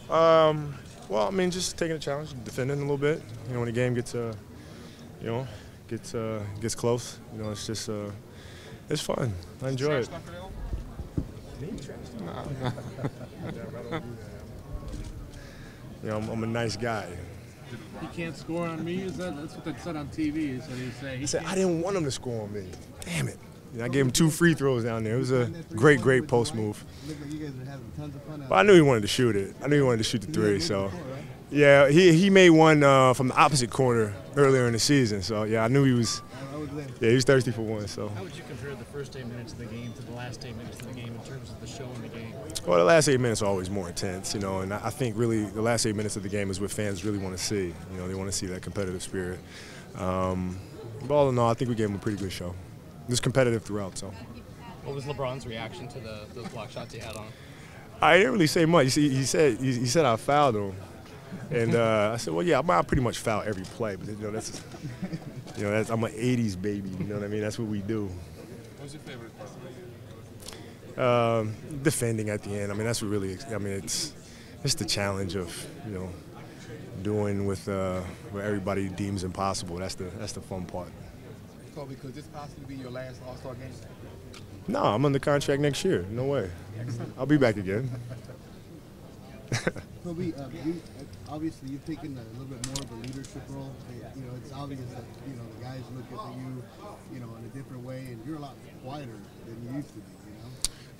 Well, I mean, just taking a challenge, defending a little bit. You know, when the game gets, you know, gets close. You know, it's just, it's fun. I enjoy it. Me? Trash talk? You know, I'm a nice guy. He can't score on me. That's what they said on TV? I said I didn't want him to score on me. Damn it. You know, I gave him 2 free throws down there. It was a great post move. But I knew he wanted to shoot it. I knew he wanted to shoot the 3. So, yeah, he made one from the opposite corner earlier in the season. So, yeah, I knew he was. Yeah, he was thirsty for one. So. How would you compare the first 8 minutes of the game to the last 8 minutes of the game in terms of the show in the game? Well, the last 8 minutes are always more intense, you know, and I think really the last 8 minutes of the game is what fans really want to see. You know, they want to see that competitive spirit. But all in all, I think we gave them a pretty good show. It was competitive throughout. So. What was LeBron's reaction to those block shots he had on him? I didn't really say much. He said I fouled him, and I said, well, yeah, I pretty much foul every play, but you know, I'm an '80s baby. You know what I mean? That's what we do. What was your favorite part of the game? Defending at the end. I mean, that's what really. I mean, it's the challenge of doing with what everybody deems impossible. That's the fun part. Kobe, could this possibly be your last All-Star game? No, I'm under contract next year. No way. I'll be back again. Kobe, obviously you've taken a little bit more of a leadership role. You know, it's obvious that the guys look at you, in a different way, and you're a lot quieter than you used to be.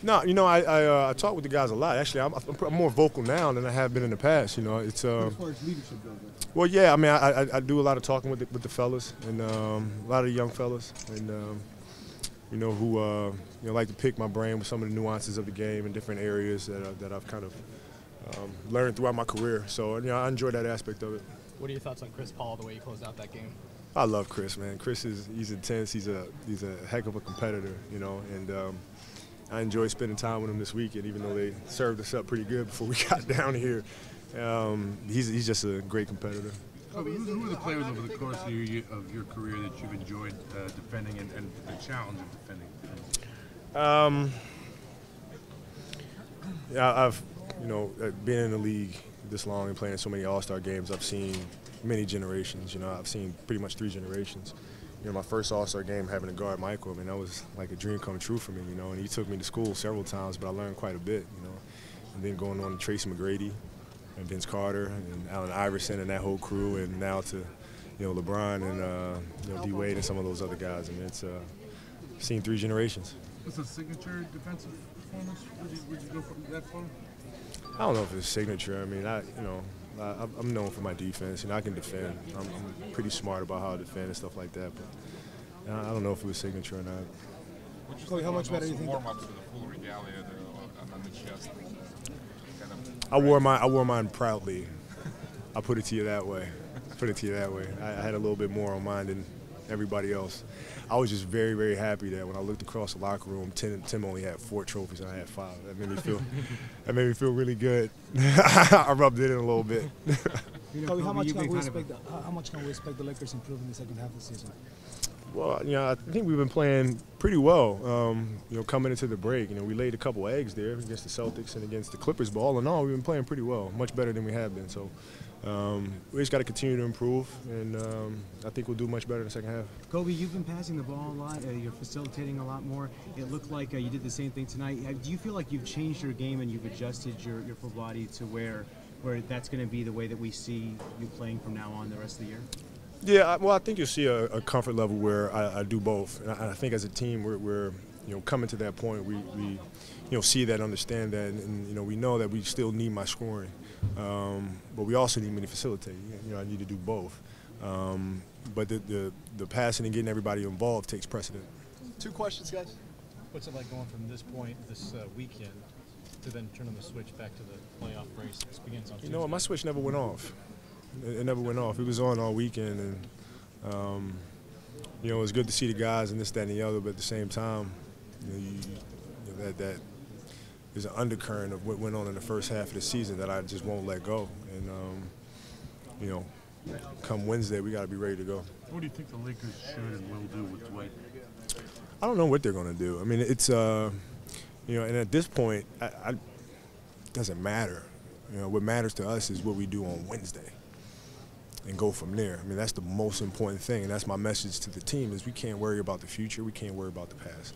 No, I talk with the guys a lot. Actually, I'm more vocal now than I have been in the past. You know, it's as far as leadership goes. Well, yeah. I mean, I do a lot of talking with the fellas and a lot of the young fellas, and who like to pick my brain with some of the nuances of the game in different areas that I've kind of learned throughout my career. So I enjoy that aspect of it. What are your thoughts on Chris Paul, the way he closed out that game? I love Chris, man. He's intense. He's a heck of a competitor, and I enjoyed spending time with him this weekend, even though they served us up pretty good before we got down here. He's just a great competitor. Who are the players over the course of your career that you've enjoyed defending and the challenge of defending? Yeah, I've been in the league this long and playing so many All-Star games. I've seen many generations. I've seen pretty much 3 generations. My first All-Star game having to guard Michael, I mean, that was like a dream come true for me, and he took me to school several times, but I learned quite a bit, and then going on to Tracy McGrady and Vince Carter and Allen Iverson and that whole crew, and now to, LeBron and D-Wade and some of those other guys. I mean, it's seen 3 generations. What's a signature defensive performance? Would you go from that far? I don't know if it's signature. I mean, I'm known for my defense, I can defend. I'm pretty smart about how I defend and stuff like that, but I don't know if it was signature or not. Chloe, how much better do you think? Warm-ups with the full regalia on the chest. I wore mine proudly. I'll put it to you that way. I had a little bit more on mine than everybody else. I was just very, very happy that when I looked across the locker room, Tim only had 4 trophies and I had 5. That made me feel really good. I rubbed it in a little bit. Kobe, how much can we expect the Lakers improve in the second half of the season? Well, I think we've been playing pretty well. Coming into the break, we laid a couple eggs there against the Celtics and against the Clippers. But all in all, we've been playing pretty well, much better than we have been. So we just got to continue to improve, and I think we'll do much better in the second half. Kobe, you've been passing the ball a lot. You're facilitating a lot more. It looked like you did the same thing tonight. Do you feel like you've changed your game and you've adjusted your full body to where that's going to be the way that we see you playing from now on the rest of the year? Yeah, well, I think you'll see a comfort level where I do both. And I think as a team, we're coming to that point. We see that, understand that, and we know that we still need my scoring, but we also need me to facilitate. I need to do both. But the passing and getting everybody involved takes precedent. 2 questions, guys. What's it like going from this point, this weekend, to then turn on the switch back to the playoff race that begins on Tuesday? My switch never went off. It never went off. It was on all weekend, and it was good to see the guys and this, that, and the other. But at the same time, that there's an undercurrent of what went on in the first half of the season that I just won't let go. And come Wednesday, we got to be ready to go. What do you think the Lakers should and will do with Dwight? I don't know what they're going to do. I mean, it's and at this point, doesn't matter. You know, what matters to us is what we do on Wednesday and go from there. I mean, that's the most important thing, and that's my message to the team is we can't worry about the future, we can't worry about the past.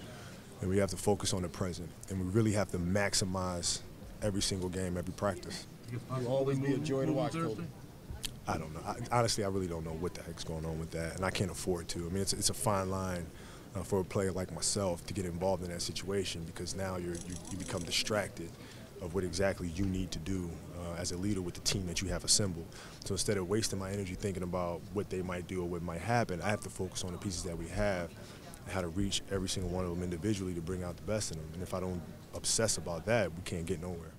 And we have to focus on the present, and we really have to maximize every single game, every practice. You'll always be a joy to watch, Kobe. I don't know. Honestly, I really don't know what the heck's going on with that, and I can't afford to. I mean, it's a fine line for a player like myself to get involved in that situation because now you become distracted of what exactly you need to do as a leader with the team that you have assembled. So instead of wasting my energy thinking about what they might do or what might happen, I have to focus on the pieces that we have and how to reach every single one of them individually to bring out the best in them. And if I don't obsess about that, we can't get nowhere.